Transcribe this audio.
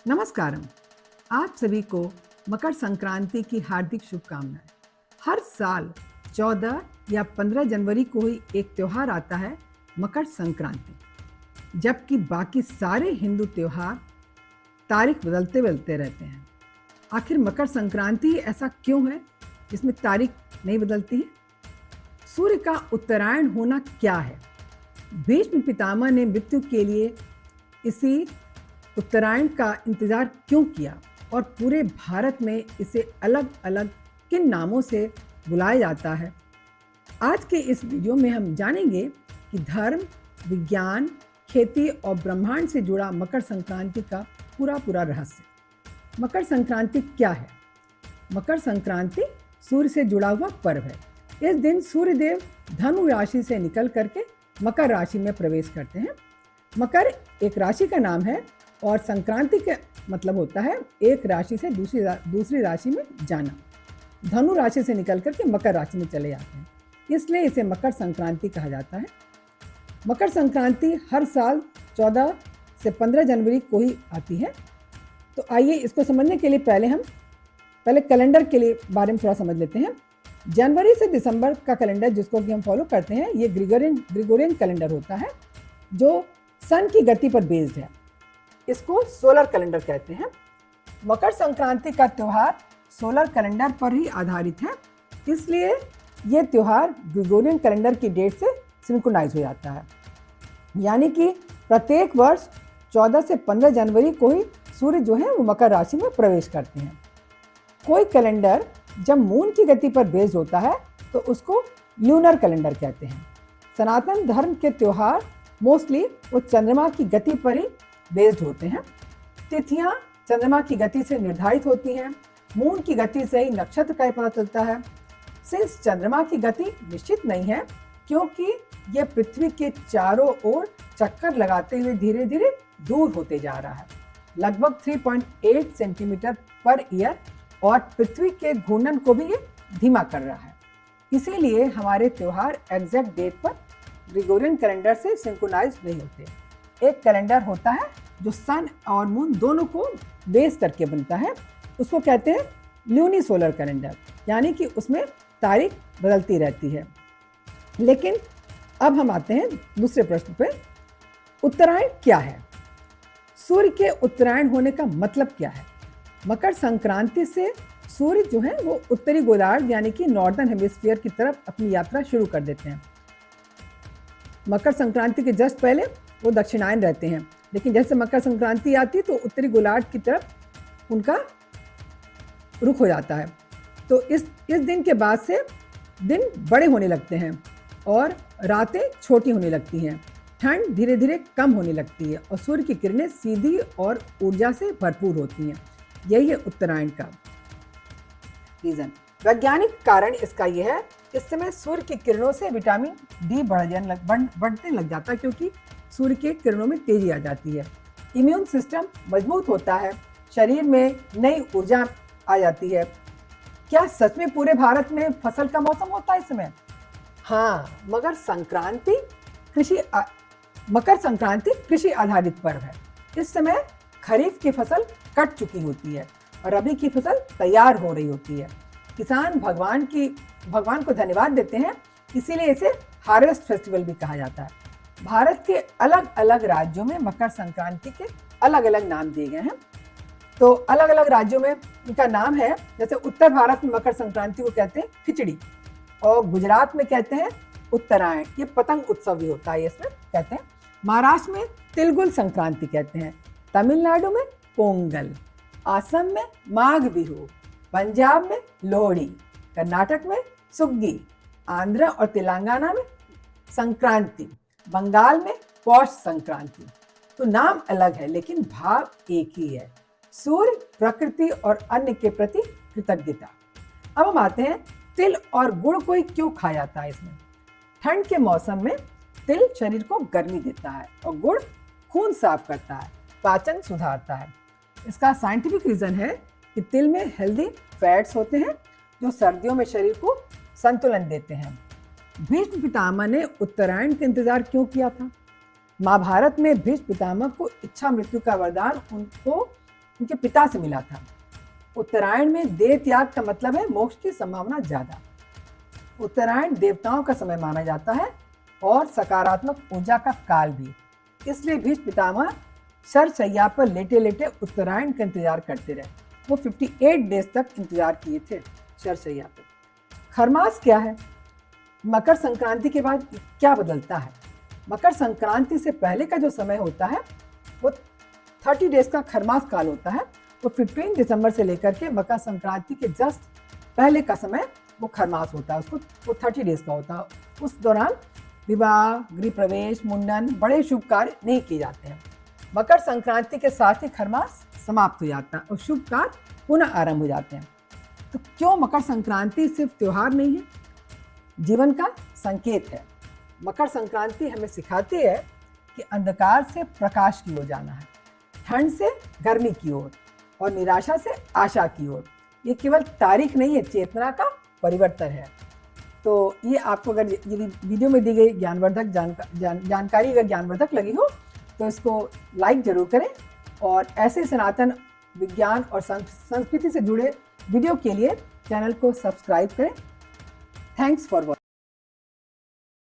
नमस्कारम। आप सभी को मकर संक्रांति की हार्दिक शुभकामनाएं। हर साल 14 या 15 जनवरी को ही एक त्योहार आता है, मकर संक्रांति, जबकि बाकी सारे हिंदू त्योहार तारीख बदलते बदलते रहते हैं। आखिर मकर संक्रांति ऐसा क्यों है जिसमें तारीख नहीं बदलती है? सूर्य का उत्तरायण होना क्या है? भीष्म पितामह ने मृत्यु के लिए इसी उत्तरायण का इंतजार क्यों किया और पूरे भारत में इसे अलग अलग किन नामों से बुलाया जाता है? आज के इस वीडियो में हम जानेंगे कि धर्म, विज्ञान, खेती और ब्रह्मांड से जुड़ा मकर संक्रांति का पूरा रहस्य। मकर संक्रांति क्या है? मकर संक्रांति सूर्य से जुड़ा हुआ पर्व है। इस दिन सूर्य देव धनु राशि से निकल करके मकर राशि में प्रवेश करते हैं। मकर एक राशि का नाम है और संक्रांति का मतलब होता है एक राशि से दूसरी राशि में जाना। धनु राशि से निकल करके मकर राशि में चले जाते हैं, इसलिए इसे मकर संक्रांति कहा जाता है। मकर संक्रांति हर साल 14 से 15 जनवरी को ही आती है। तो आइए इसको समझने के लिए पहले कैलेंडर के लिए बारे में थोड़ा समझ लेते हैं। जनवरी से दिसंबर का कैलेंडर जिसको कि हम फॉलो करते हैं, ये ग्रिगोरियन कैलेंडर होता है जो सन की गति पर बेस्ड है। इसको सोलर कैलेंडर कहते हैं। मकर संक्रांति का त्यौहार सोलर कैलेंडर पर ही आधारित है, इसलिए ये त्यौहार ग्रिगोरियन कैलेंडर की डेट से सिंक्रोनाइज हो जाता है। यानी कि प्रत्येक वर्ष 14 से 15 जनवरी को ही सूर्य जो है वो मकर राशि में प्रवेश करते हैं। कोई कैलेंडर जब मून की गति पर बेस्ड होता है तो उसको ल्यूनर कैलेंडर कहते हैं। सनातन धर्म के त्यौहार मोस्टली वो चंद्रमा की गति पर ही बेस्ड होते हैं। तिथियां चंद्रमा की गति से निर्धारित होती हैं। मून की गति से ही नक्षत्र का पता चलता है। सिंस चंद्रमा की गति निश्चित नहीं है, क्योंकि यह पृथ्वी के चारों ओर चक्कर लगाते हुए धीरे धीरे दूर होते जा रहा है, लगभग 3.8 सेंटीमीटर पर ईयर, और पृथ्वी के घूर्णन को भी ये धीमा कर रहा है। इसीलिए हमारे त्यौहार एग्जैक्ट डेट पर ग्रिगोरियन कैलेंडर से सिंक्रोनाइज नहीं होते। एक कैलेंडर होता है जो सन और मून दोनों को बेस करके बनता है, उसको कहते हैं ल्यूनी सोलर कैलेंडर, यानी कि उसमें तारीख बदलती रहती है। लेकिन अब हम आते हैं दूसरे प्रश्न पे, उत्तरायण क्या है? सूर्य के उत्तरायण होने का मतलब क्या है? मकर संक्रांति से सूर्य जो है वो उत्तरी गोलार्ध यानी कि नॉर्दर्न हेमिस्फीयर की तरफ अपनी यात्रा शुरू कर देते हैं। मकर संक्रांति के जस्ट पहले वो दक्षिणायन रहते हैं, लेकिन जैसे मकर संक्रांति आती है तो उत्तरी गोलार्ध की तरफ उनका रुख हो जाता है। तो इस दिन के बाद से दिन बड़े होने लगते हैं और रातें छोटी होने लगती हैं। ठंड धीरे धीरे कम होने लगती है और सूर्य की किरणें सीधी और ऊर्जा से भरपूर होती हैं। यही है उत्तरायण का रीजन। वैज्ञानिक कारण इसका यह है, इस समय सूर्य की किरणों से विटामिन डी बढ़ने लग जाता है, क्योंकि सूर्य के किरणों में तेजी आ जाती है। इम्यून सिस्टम मजबूत होता है, शरीर में नई ऊर्जा आ जाती है। क्या सच में पूरे भारत में फसल का मौसम होता है इस समय? हाँ, मकर संक्रांति कृषि आधारित पर्व है। इस समय खरीफ की फसल कट चुकी होती है और रबी की फसल तैयार हो रही होती है। किसान भगवान को धन्यवाद देते हैं, इसीलिए इसे हार्वेस्ट फेस्टिवल भी कहा जाता है। भारत के अलग अलग राज्यों में मकर संक्रांति के अलग अलग नाम दिए गए हैं। तो अलग अलग राज्यों में इनका नाम है, जैसे उत्तर भारत में मकर संक्रांति को कहते हैं खिचड़ी, और गुजरात में कहते हैं उत्तरायण, ये पतंग उत्सव भी होता है इसमें कहते हैं। महाराष्ट्र में तिलगुल संक्रांति कहते हैं, तमिलनाडु में पोंगल, असम में माघ बिहू, पंजाब में लोहड़ी, कर्नाटक में सुग्गी, आंध्र और तेलंगाना में संक्रांति, बंगाल में पौष संक्रांति। तो नाम अलग है लेकिन भाव एक ही है, सूर्य, प्रकृति और अन्न के प्रति कृतज्ञता। अब हम आते हैं तिल और गुड़ को ही क्यों खाया जाता है इसमें। ठंड के मौसम में तिल शरीर को गर्मी देता है और गुड़ खून साफ करता है, पाचन सुधारता है। इसका साइंटिफिक रीजन है कि तिल में हेल्दी फैट्स होते हैं जो सर्दियों में शरीर को संतुलन देते हैं। भीष्म पितामह ने उत्तरायण का इंतजार क्यों किया था? महाभारत में भीष्म पितामह को इच्छा मृत्यु का वरदान उनको उनके पिता से मिला था। उत्तरायण में देह त्याग का मतलब है मोक्ष की संभावना ज्यादा। उत्तरायण देवताओं का समय माना जाता है और सकारात्मक ऊर्जा का काल भी। इसलिए भीष्म पितामह शरशैया पर लेटे लेटे उत्तरायण का इंतजार करते रहे। वो 58 डेज तक इंतजार किए थे शरशैया पर। खरमास क्या है? मकर संक्रांति के बाद क्या बदलता है? मकर संक्रांति से पहले का जो समय होता है वो 30 डेज का खरमास काल होता है। वो 15 दिसंबर से लेकर के मकर संक्रांति के जस्ट पहले का समय वो खरमास होता है। उसको वो 30 डेज का होता है। उस दौरान विवाह, गृह प्रवेश, मुंडन, बड़े शुभ कार्य नहीं किए जाते हैं। मकर संक्रांति के साथ ही खरमास समाप्त हो जाता है और शुभ कार्य पुनः आरंभ हो जाते हैं। तो क्यों मकर संक्रांति सिर्फ त्योहार नहीं है, जीवन का संकेत है। मकर संक्रांति हमें सिखाती है कि अंधकार से प्रकाश की ओर जाना है, ठंड से गर्मी की ओर और निराशा से आशा की ओर। ये केवल तारीख नहीं है, चेतना का परिवर्तन है। तो ये आपको अगर यदि वीडियो में दी गई ज्ञानवर्धक जानकारी अगर ज्ञानवर्धक लगी हो तो इसको लाइक जरूर करें और ऐसे सनातन विज्ञान और संस्कृति से जुड़े वीडियो के लिए चैनल को सब्सक्राइब करें। Thanks for watching.